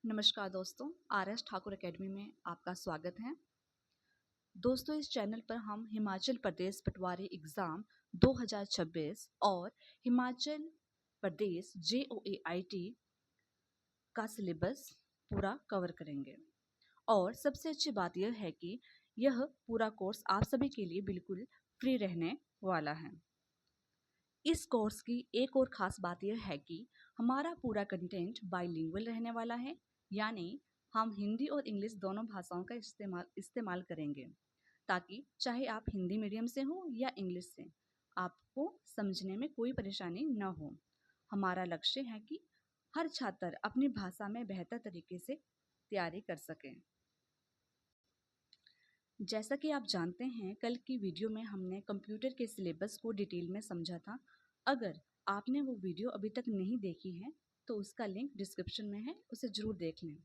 नमस्कार दोस्तों, RS. Thakur academy में आपका स्वागत है। दोस्तों, इस चैनल पर हम हिमाचल प्रदेश पटवारी एग्ज़ाम 2026 और हिमाचल प्रदेश JOAIT का सिलेबस पूरा कवर करेंगे। और सबसे अच्छी बात यह है कि यह पूरा कोर्स आप सभी के लिए बिल्कुल फ्री रहने वाला है। इस कोर्स की एक और ख़ास बात यह है कि हमारा पूरा कंटेंट बाइलिंगुअल रहने वाला है, यानी हम हिंदी और इंग्लिश दोनों भाषाओं का इस्तेमाल करेंगे, ताकि चाहे आप हिंदी मीडियम से हो या इंग्लिश से, आपको समझने में कोई परेशानी न हो। हमारा लक्ष्य है कि हर छात्र अपनी भाषा में बेहतर तरीके से तैयारी कर सकें। जैसा कि आप जानते हैं, कल की वीडियो में हमने कंप्यूटर के सिलेबस को डिटेल में समझा था। अगर आपने वो वीडियो अभी तक नहीं देखी है तो उसका लिंक डिस्क्रिप्शन में है, उसे ज़रूर देख लें।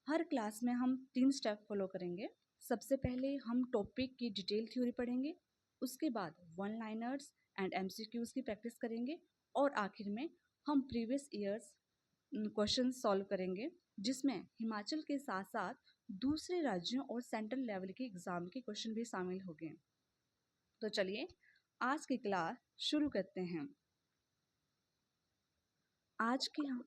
हर क्लास में हम 3 स्टेप फॉलो करेंगे। सबसे पहले हम टॉपिक की डिटेल थ्योरी पढ़ेंगे, उसके बाद वन लाइनर्स एंड MCQs की प्रैक्टिस करेंगे और आखिर में हम प्रीवियस ईयर्स क्वेश्चन सॉल्व करेंगे, जिसमें हिमाचल के साथ साथ दूसरे राज्यों और सेंट्रल लेवल के एग्ज़ाम के क्वेश्चन भी शामिल होंगे। तो चलिए आज की क्लास शुरू करते हैं। आज की हम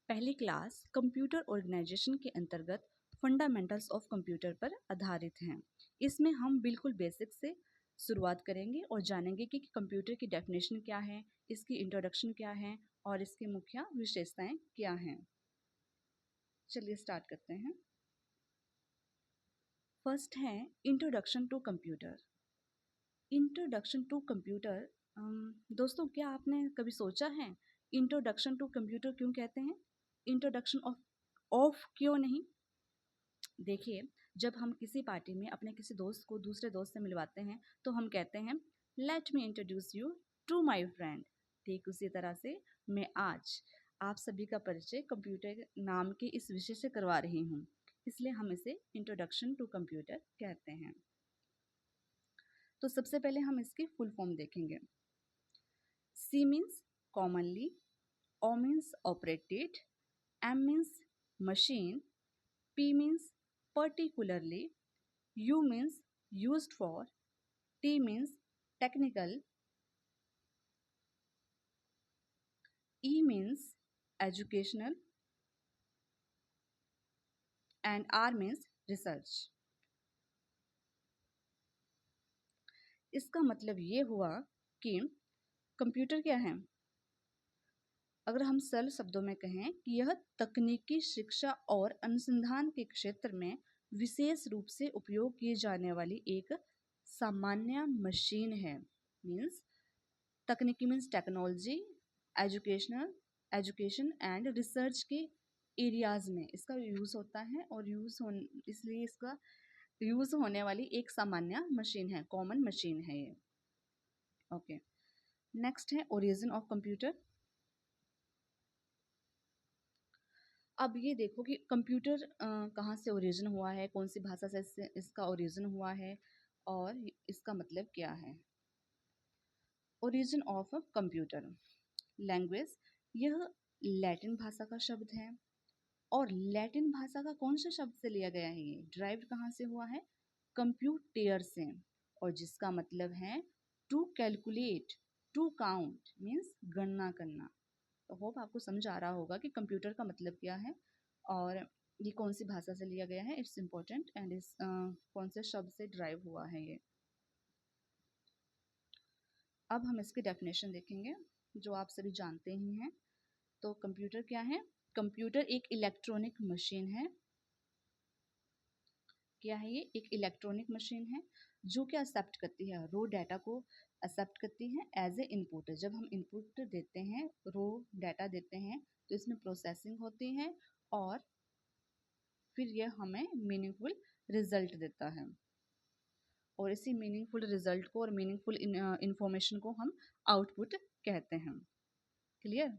पहली क्लास कंप्यूटर ऑर्गेनाइजेशन के अंतर्गत फंडामेंटल्स ऑफ कंप्यूटर पर आधारित हैं। इसमें हम बिल्कुल बेसिक से शुरुआत करेंगे और जानेंगे कि कंप्यूटर की डेफिनेशन क्या है, इसकी इंट्रोडक्शन क्या है और इसकी मुख्य विशेषताएं क्या हैं। चलिए स्टार्ट करते हैं। फर्स्ट है introduction to computer. Introduction to computer, दोस्तों क्या आपने कभी सोचा है इंट्रोडक्शन टू कंप्यूटर क्यों कहते हैं? इंट्रोडक्शन ऑफ क्यों नहीं? देखिए, जब हम किसी पार्टी में अपने किसी दोस्त को दूसरे दोस्त से मिलवाते हैं तो हम कहते हैं let me introduce you to my friend. ठीक उसी तरह से मैं आज आप सभी का परिचय कंप्यूटर नाम के इस विषय से करवा रही हूँ, इसलिए हम इसे इंट्रोडक्शन टू कंप्यूटर कहते हैं। तो सबसे पहले हम इसकी फुल फॉर्म देखेंगे। C means commonly, O means operated, M means machine, P means particularly, U means used for, T means technical, E means educational, and R means research. इसका मतलब ये हुआ कि कंप्यूटर क्या है? अगर हम सरल शब्दों में कहें कि यह तकनीकी शिक्षा और अनुसंधान के क्षेत्र में विशेष रूप से उपयोग की जाने वाली एक सामान्य मशीन है। मीन्स तकनीकी means technology, education and research के एरियाज में इसका यूज़ होता है और इसलिए इसका यूज़ होने वाली एक सामान्य मशीन है, कॉमन मशीन है ये। ओके, नेक्स्ट है ओरिजिन ऑफ कंप्यूटर। अब ये देखो कि कंप्यूटर कहाँ से ओरिजिन हुआ है, कौन सी भाषा से इसका ओरिजिन हुआ है और इसका मतलब क्या है। ओरिजिन ऑफ कंप्यूटर लैंग्वेज, यह लैटिन भाषा का शब्द है और लैटिन भाषा का कौन से शब्द से लिया गया है? ये ड्राइव्ड कहाँ से हुआ है? कंप्यूटेयर से, और जिसका मतलब है to calculate, to count means गणना करना। तो होप आपको समझ आ रहा होगा कि कंप्यूटर का मतलब क्या है और ये कौन सी भाषा से लिया गया है। इट्स इम्पोर्टेंट एंड इस कौन से शब्द से ड्राइव हुआ है ये। अब हम इसकी डेफिनेशन देखेंगे जो आप सभी जानते ही हैं। तो कंप्यूटर क्या है? कंप्यूटर एक इलेक्ट्रॉनिक मशीन है। क्या है ये? एक इलेक्ट्रॉनिक मशीन है जो क्या एक्सेप्ट करती है? रो डाटा को एक्सेप्ट करती है एज ए इनपुट। जब हम इनपुट देते हैं, रो डाटा देते हैं, तो इसमें प्रोसेसिंग होती है और फिर यह हमें मीनिंगफुल रिजल्ट देता है और इसी मीनिंगफुल रिजल्ट को और मीनिंगफुल इंफॉर्मेशन को हम आउटपुट कहते हैं। क्लियर?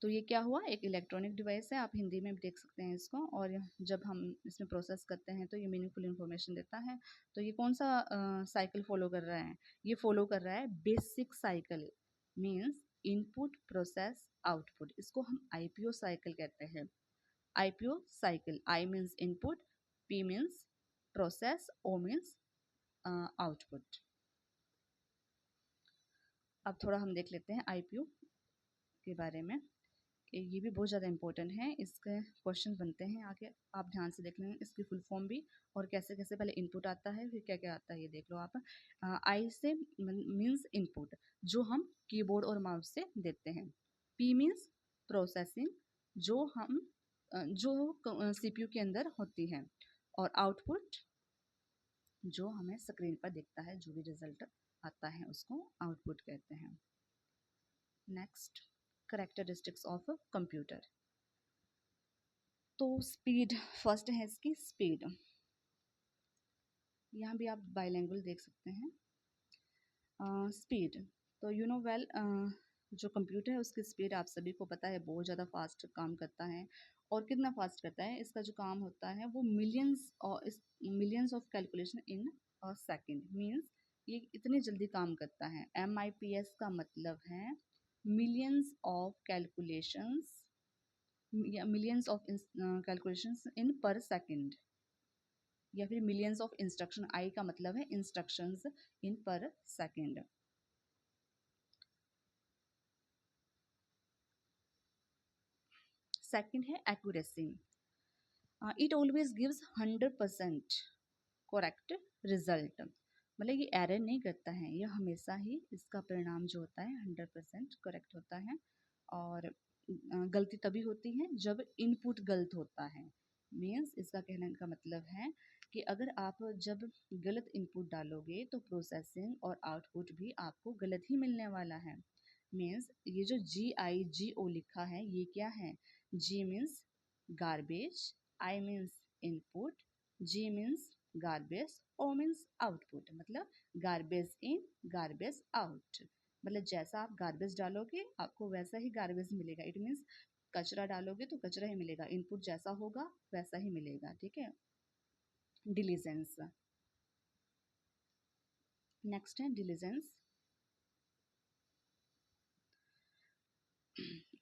तो ये क्या हुआ? एक इलेक्ट्रॉनिक डिवाइस है, आप हिंदी में भी देख सकते हैं इसको, और जब हम इसमें प्रोसेस करते हैं तो ये मीनिंगफुल इन्फॉर्मेशन देता है। तो ये कौन सा साइकिल फॉलो कर रहा है? ये फॉलो कर रहा है basic cycle, means input process output, इसको हम आईपीओ साइकिल कहते हैं। IPO cycle, I means input, P means process, O means output. अब थोड़ा हम देख लेते हैं आईपीओ के बारे में, ये भी बहुत ज़्यादा इंपॉर्टेंट है, इसके क्वेश्चन बनते हैं आगे, आप ध्यान से देख लेंगे इसकी फुल फॉर्म भी, और कैसे कैसे पहले इनपुट आता है फिर क्या क्या आता है ये देख लो आप। आई से मीन्स इनपुट, जो हम कीबोर्ड और माउस से देते हैं। पी मीन्स प्रोसेसिंग, जो हम जो सीपीयू के अंदर होती है। और आउटपुट, जो हमें स्क्रीन पर दिखता है, जो भी रिजल्ट आता है उसको आउटपुट कहते हैं। Next, characteristics of computer. तो स्पीड फर्स्ट है इसकी, स्पीड, यहाँ भी आप बाइलिंगुअल देख सकते हैं। स्पीड, तो यू नो वेल, जो कंप्यूटर है उसकी स्पीड आप सभी को पता है बहुत ज़्यादा फास्ट काम करता है। और कितना फास्ट करता है, इसका जो काम होता है वो millions of calculation in a second, means ये इतनी जल्दी काम करता है। MIPS का मतलब है मिलियंस ऑफ कैलकुलेशंस, या मिलियंस ऑफ कैलकुलेशंस इन पर सेकेंड, या फिर मिलियंस ऑफ इंस्ट्रक्शन, आई का मतलब है इंस्ट्रक्शंस इन पर सेकेंड। सेकेंड है accuracy, it always gives 100% correct result, मतलब ये एरर नहीं करता है, यह हमेशा ही इसका परिणाम जो होता है 100% करेक्ट होता है। और गलती तभी होती है जब इनपुट गलत होता है, मीन्स इसका कहने का मतलब है कि अगर आप जब गलत इनपुट डालोगे तो प्रोसेसिंग और आउटपुट भी आपको गलत ही मिलने वाला है। मीन्स ये जो GIGO लिखा है ये क्या है, G means garbage, I means input, G means garbage, O means output, मतलब गार्बेज इन गार्बेज आउट, मतलब जैसा आप गार्बेज डालोगे आपको वैसा ही गार्बेज मिलेगा। इट मीन्स कचरा डालोगे तो कचरा ही मिलेगा, इनपुट जैसा होगा वैसा ही मिलेगा, ठीक है। डिलीजेंस, नेक्स्ट है diligence.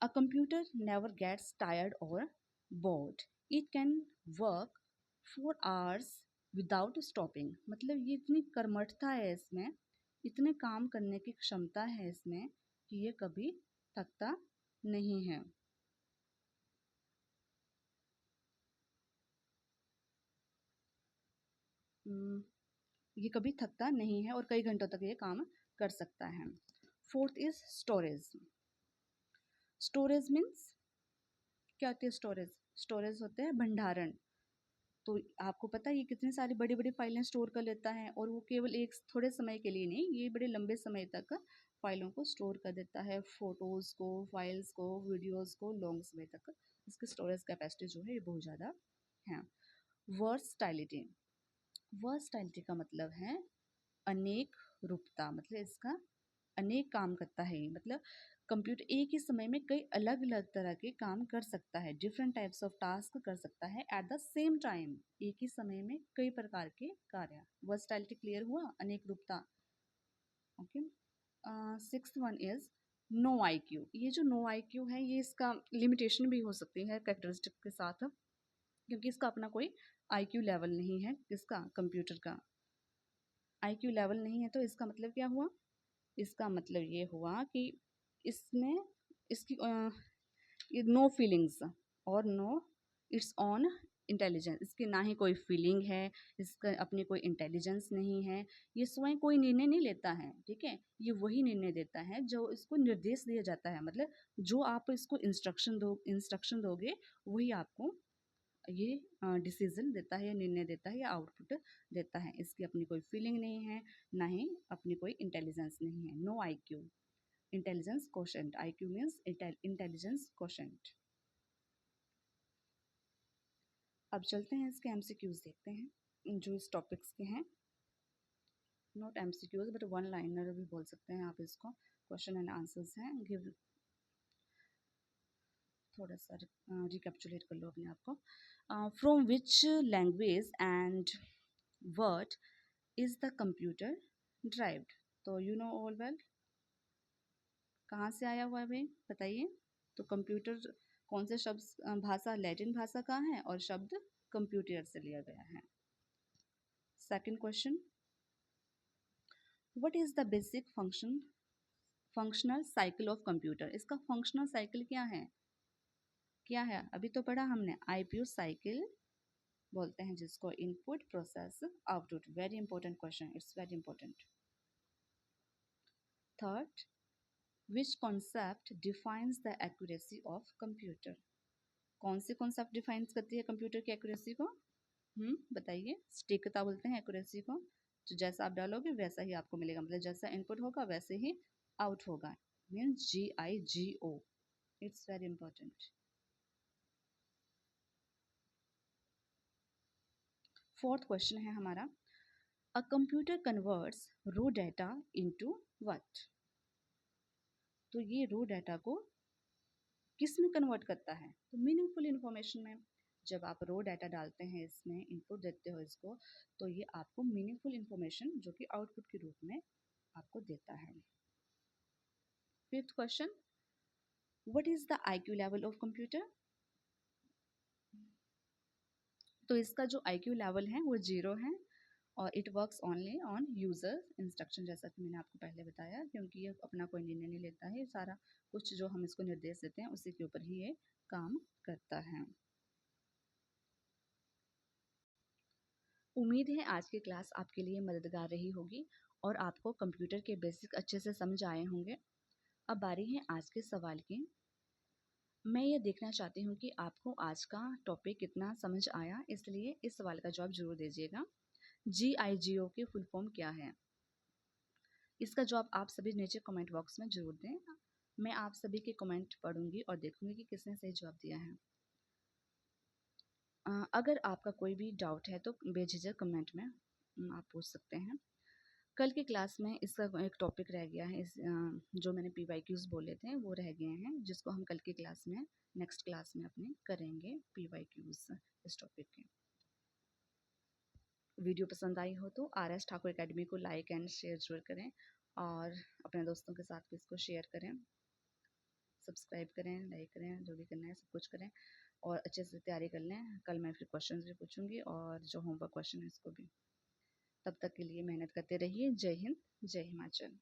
A computer never gets tired or bored. It can work for hours without stopping. मतलब ये इतनी कर्मठता है इसमें, इतने काम करने की क्षमता है इसमें कि ये कभी थकता नहीं है। ये कभी थकता नहीं है और कई घंटों तक ये काम कर सकता है। Fourth is storage. Storage means क्या होती है स्टोरेज, स्टोरेज होते हैं भंडारण। तो आपको पता है ये कितनी सारी बड़ी बड़ी फाइलें स्टोर कर लेता है, और वो केवल एक थोड़े समय के लिए नहीं, ये बड़े लंबे समय तक फाइलों को स्टोर कर देता है, फोटोज़ को, फाइल्स को, वीडियोज़ को लॉन्ग समय तक। इसकी स्टोरेज कैपेसिटी जो है ये बहुत ज़्यादा है। वर्सटाइलिटी, वर्सटाइलिटी का मतलब है अनेक रूपता, मतलब इसका अनेक काम करता है ये, मतलब कंप्यूटर एक ही समय में कई अलग अलग तरह के काम कर सकता है, डिफरेंट टाइप्स ऑफ टास्क कर सकता है एट द सेम टाइम, एक ही समय में कई प्रकार के कार्य। वर्सटाइलिटी क्लियर हुआ, अनेक रूपता, okay. Sixth one is no IQ। ये जो नो IQ है ये इसका लिमिटेशन भी हो सकती है कैरेक्टरिस्टिक के साथ, क्योंकि इसका अपना कोई IQ लेवल नहीं है, किसका, कंप्यूटर का IQ लेवल नहीं है। तो इसका मतलब क्या हुआ, इसका मतलब ये हुआ कि इसमें इसकी नो फीलिंग्स और नो इट्स ऑन इंटेलिजेंस, इसकी ना ही कोई फीलिंग है, इसका अपनी कोई इंटेलिजेंस नहीं है, ये स्वयं कोई निर्णय नहीं लेता है, ठीक है। ये वही निर्णय देता है जो इसको निर्देश दिया जाता है, मतलब जो आप इसको इंस्ट्रक्शन दोगे वही आपको ये डिसीजन देता है या निर्णय देता है या आउटपुट देता है। इसकी अपनी कोई फीलिंग नहीं है, ना ही अपनी कोई इंटेलिजेंस नहीं है। No IQ, intelligence quotient, IQ means intelligence quotient. अब चलते हैं इसके MCQs देखते हैं जो इस टॉपिक्स के हैं, not MCQs but one liner भी बोल सकते हैं आप इसको, क्वेश्चन एंड आंसर्स हैं। गिव, थोड़ा सा रिकैप्चुलेट कर लो अपने आप को। From which language and word is the computer derived. तो यू नो ऑल वेल, कहाँ से आया हुआ है भाई, बताइए। तो कंप्यूटर कौन से शब्द भाषा, लैटिन भाषा का है और शब्द कंप्यूटर से लिया गया है। Second question, what is the basic functional cycle of computer. इसका फंक्शनल साइकिल क्या है, क्या है, अभी तो पढ़ा हमने, आईपीयू साइकिल बोलते हैं जिसको, input process output. Very important question, it's very important. Third, which concept defines the accuracy of computer. कौन सी कॉन्सेप्ट डिफाइंस करती है कंप्यूटर की एक्यूरेसी को, बताइए। सटीकता बोलते हैं एक्यूरेसी को। तो जैसा आप डालोगे वैसा ही आपको मिलेगा, मतलब जैसा इनपुट होगा वैसे ही आउट होगा, means GIGO। It's very important. Fourth question है हमारा, a computer converts raw data into what. तो ये रो डाटा को किस में कन्वर्ट करता है, तो मीनिंगफुल इन्फॉर्मेशन में। जब आप रो डाटा डालते हैं, इसमें इनपुट देते हो इसको, तो ये आपको मीनिंगफुल इन्फॉर्मेशन जो कि आउटपुट के रूप में आपको देता है। Fifth question, what is the IQ level of computer. तो इसका जो IQ लेवल है वो 0 है और it works only on user instruction, जैसा कि मैंने आपको पहले बताया, क्योंकि ये अपना कोई निर्णय नहीं लेता है, सारा कुछ जो हम इसको निर्देश देते हैं उसी के ऊपर ही ये काम करता है। उम्मीद है आज की क्लास आपके लिए मददगार रही होगी और आपको कंप्यूटर के बेसिक अच्छे से समझ आए होंगे। अब बारी है आज के सवाल की। मैं ये देखना चाहती हूँ कि आपको आज का टॉपिक कितना समझ आया, इसलिए इस सवाल का जवाब जरूर दीजिएगा। GIGO की फुल फॉर्म क्या है, इसका जवाब आप सभी नीचे कमेंट बॉक्स में जरूर दें। मैं आप सभी के कमेंट पढ़ूंगी और देखूंगी कि किसने सही जवाब दिया है। अगर आपका कोई भी डाउट है तो बेझिझक कमेंट में आप पूछ सकते हैं। कल की क्लास में इसका एक टॉपिक रह गया है, जो मैंने PYQs बोले थे वो रह गए हैं, जिसको हम कल की क्लास में, नेक्स्ट क्लास में अपने करेंगे PYQs इस टॉपिक के। वीडियो पसंद आई हो तो RS ठाकुर एकेडमी को लाइक एंड शेयर जरूर करें और अपने दोस्तों के साथ भी इसको शेयर करें, सब्सक्राइब करें, लाइक करें, जो भी करना है सब कुछ करें और अच्छे से तैयारी कर लें। कल मैं फिर क्वेश्चन भी पूछूंगी और जो होमवर्क क्वेश्चन है इसको भी। तब तक के लिए मेहनत करते रहिए। जय हिंद, जय हिमाचल।